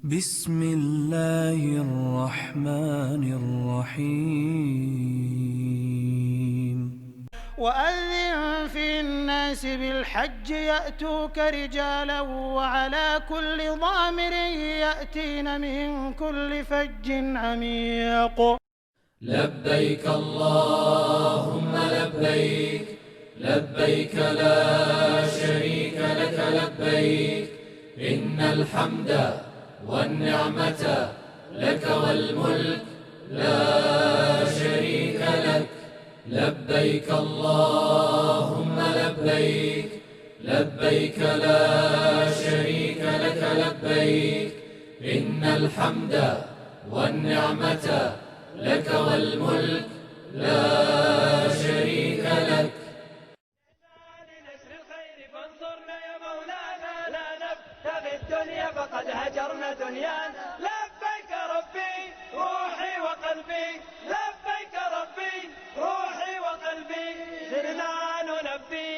بسم الله الرحمن الرحيم. وأذن في الناس بالحج يأتوك رجالا وعلى كل ضامر يأتين من كل فج عميق. لبيك اللهم لبيك، لبيك لا شريك لك لبيك، إن الحمد والنعمة لك والملك لا شريك لك. لبيك اللهم لبيك، لبيك لا شريك لك لبيك، إن الحمد والنعمة لك والملك لا شريك لك. لنشر الخير فانصرنا يا مولانا، لا نبتغي الدنيا فقد هجرنا دنيانا. لبيك ربي روحي وقلبي، لبيك ربي روحي وقلبي، سرنا نلبي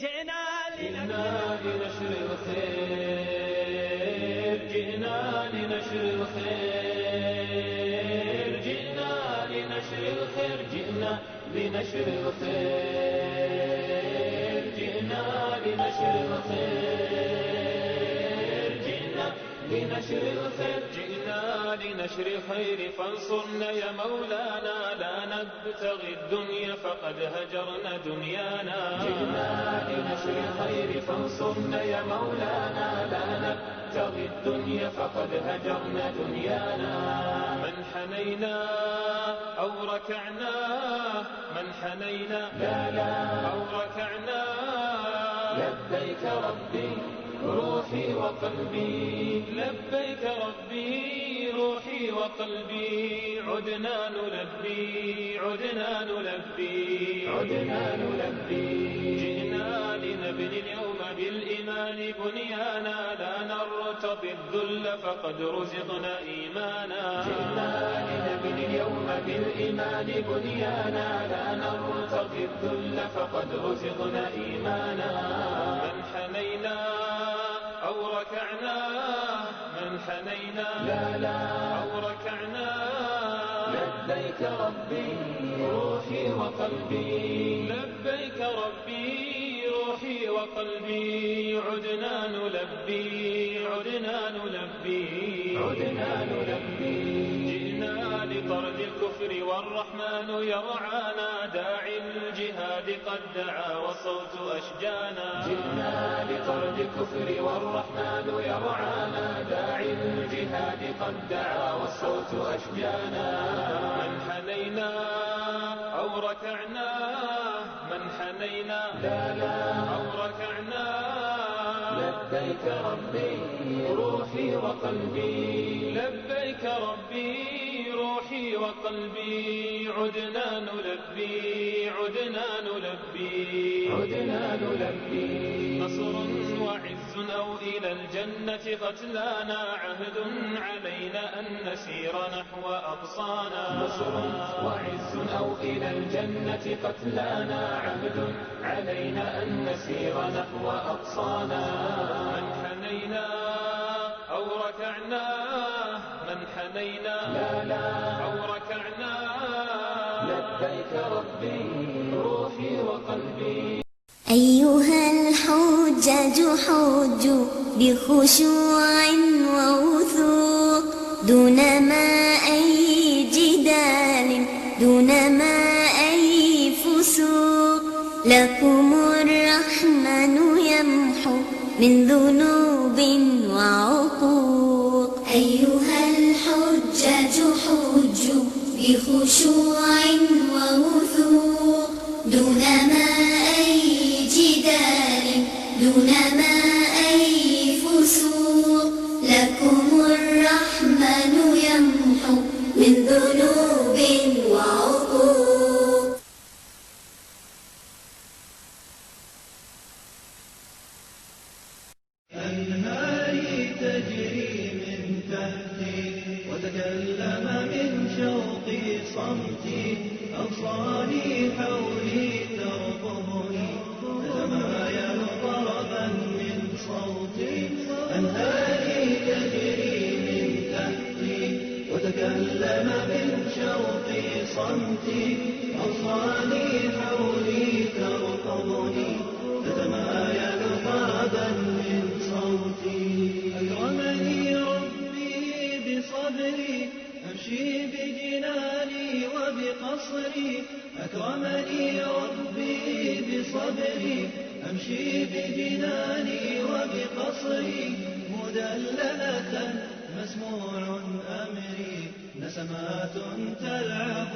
جئنا لنشر الخير، جئنا لنشر الخير، جئنا لنشر الخير، جئنا لنشر الخير، جئنا لنشر الخير، جئنا لنشر الخير، جئنا لنشر الخير فانصرنا يا مولانا، لا نبتغي الدنيا فقد هجرنا دنيانا. جئنا لنشر الخير فانصرنا يا مولانا، لا نبتغي الدنيا فقد هجرنا دنيانا. من حنينا أو ركعنا، من حنينا أو ركعنا، لبيك ربي روحي وقلبي، لبيك ربي روحي وقلبي، عدنا نلبي، عدنا نلبي، عدنا نلبي. جئنا لنبني اليوم بالإيمان بنيانا، لا نرتضي الذل فقد رزقنا إيمانا. جئنا لنبني اليوم بالإيمان بنيانا، لا نرتضي الذل فقد رزقنا إيمانا. من حنينا أو ركعنا، من حنينا أو ركعنا، لبيك ربي روحي وقلبي، لبيك ربي روحي وقلبي، عدنا نلبي، عدنا نلبي، عدنا نلبي. جئنا لطرد الكفر والرحمن يرعانا، داعي الجهاد قد دعا والصوت أشجانا. جئنا لطرد الكفر والرحمن يرعانا، داعي الجهاد قد دعا والصوت أشجانا. من حنينا أو ركعنا، من حنينا أو ركعنا، لبيك ربي روحي وقلبي، لبيك ربي روحي وقلبي، عدنا نلبي، عدنا نلبي، عدنا نلبي. نصر وعز أو إلى الجنة قتلانا، عهد علينا أن نسير نحو أقصانا. نصر وعز أو إلى الجنة قتلانا، عهد علينا أن نسير نحو أقصانا. من حنينا أو ركعنا، من حنينا أو ركعنا، لبيك ربي روحي وقلبي. أيها الحجاج حجوا بخشوع ووثوق، دون ما أي جدال، دون ما أي فسوق، لكم الرحمن يمحو من ذنوب وعقوق. أيها الحجاج حجوا بخشوع ووثوق، دون ما أي جدال، دون ما أي فسوق، لكم الرحمن يمحو من ذنوب وعقوق. أنهاري تجري من تحتي، وتكلم من شوقي صمتي، أغصاني حولي ترقبني، تتمايل طربا من صوتي. أنهاري تجري تكلم من شوق صمتي أوصاني حولي ترقبني تتمايل طربا من صوتي أكرمني ربي بصبري أمشي بجناني وبقصري أكرمني ربي بصبري أمشي بجناني وبقصري مدللة مسموع أمري نسمات تلعب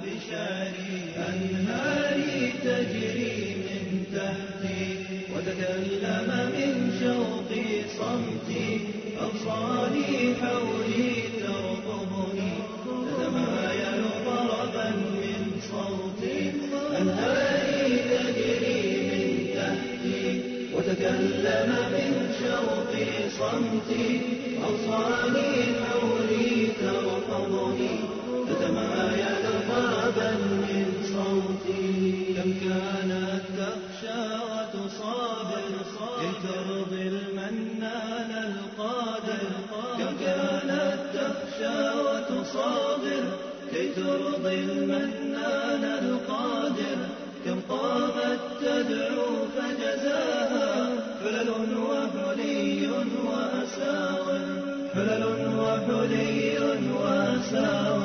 بشعري أنهاري تجري من تحتي وتكلم من شوق صمتي أوصاني حولي ترقبني تتمايل طربا من صوتي أنهاري تجري من تحتي وتكلم من شوق صمتي أوصاني حولي ترقبني تتمايل طربا من صوتي كم كانت تخشى وتصابر كي ترضي المنان القادر كم كانت تخشى وتصابر كي ترضي المنان القادر كم قامت تدعو فجزاها حلل وحلي وأساور حلل وحلي وأساور